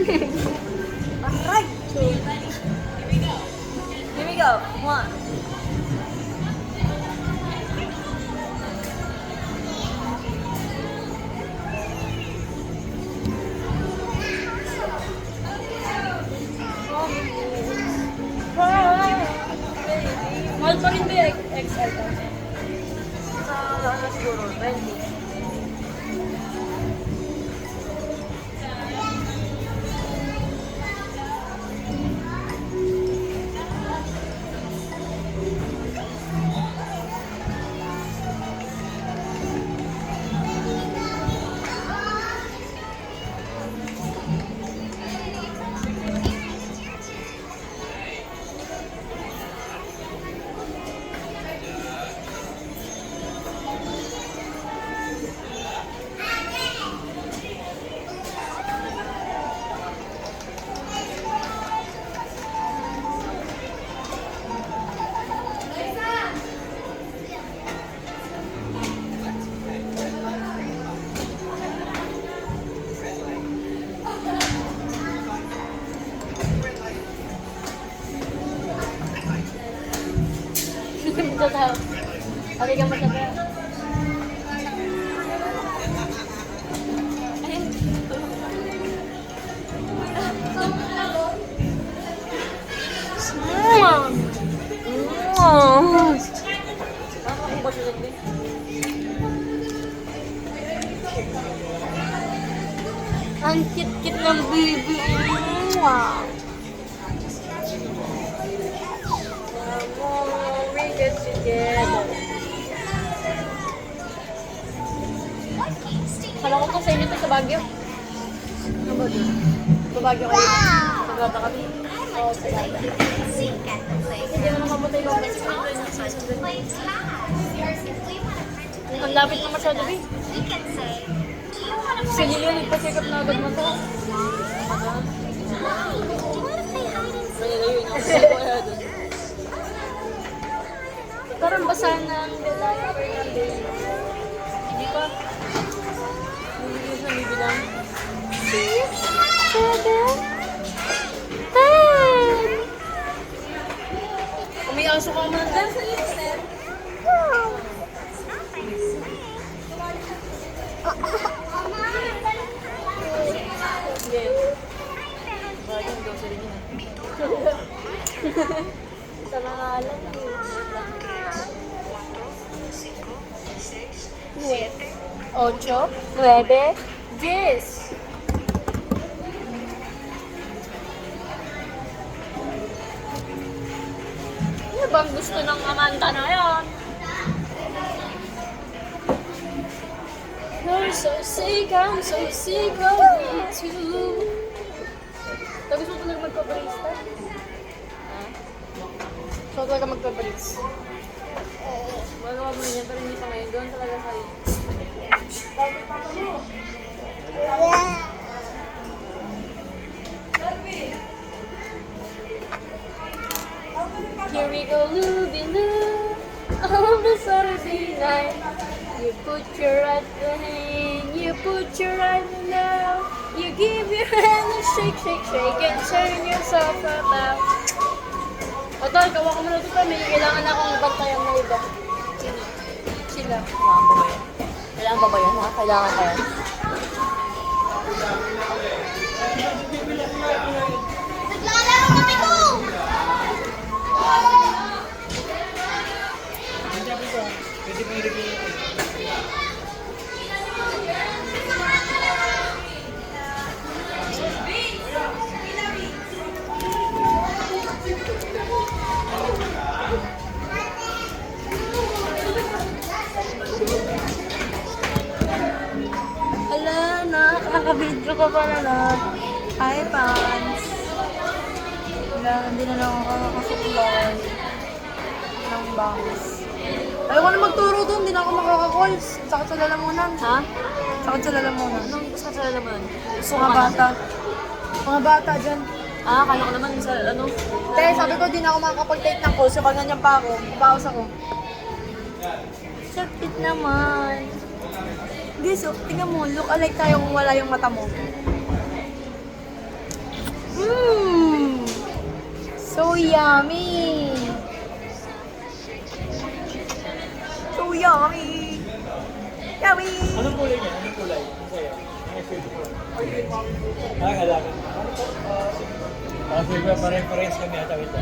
Alright. Here we go. One. Mahal pa rin ba yung XL ka? Siguro, 20. Ito tayo. Okay ka masabi. Ang cute-cute ng baby. Wow. We get together. Kala ko kasi inyo sa Baguio. Ano ba doon? Sa Baguio kayo? Sa Grata kami? Oo, sa Grata. Hindi naman mamatay ba? Ang lapit na masyado eh. Si Lilio nagpasikap na agad mo to. Malayo na ako. Kaya doon. Parang basahan na ang diaper ng baby. Hindi pa. Hindi ko siya bibilang. 6, 7, 10. Umiaso ka man dyan sa listener. Hindi. Bagay daw sa rin yan. Sa mga alam. 8, 9, 10. Ano bang gusto ng Amanda na yan? You're so sick, I'm so sick of you too. Gusto mo talaga magpa-brace ka? Gusto mo talaga magpa-brace? Magawa mo rin yan, pero hindi pa ngayon. Doon talaga sa'yo. Here we go, Lubin-Loo, on the Saturday night. You put your right hand, you put your right now. You give your hand a shake, shake, shake, and turn yourself about. Otol, kawa ko muna ito pa. May kailangan akong bantayan na iba. Sino? Sila. Kailangan ba ba yan? Kailangan ba ba yan, ha? Kailangan ba yan? Naglalaro kami ko! Pwede mo i-review. Ala, nakaka-video ka pala na. Hi, fans. Wala, hindi na lang ako nakasuklay ng bangs. Ayoko na magturo doon, hindi na ako makaka-calls. Sakit sa lalamunan. Ha? Sakit sa lalamunan. Anong gusto sa laman? Gusto Mga bata. Mga bata dyan. Ah, kala ko naman sa ano. Te, sabi ko di na ako makakapag-take ng calls. So, pag nandiyan pa ako, paus ako. Sakit naman. Guys, so, tingnan mo, look alike tayo kung wala yung mata mo. Mmm! So yummy! So yummy! Yummy! Anong kulay niya? Anong kulay? Ang sa'yo? Ang favorite ko. Ah, kalaman. Ah, sige. Pare-parehas kami ata ito.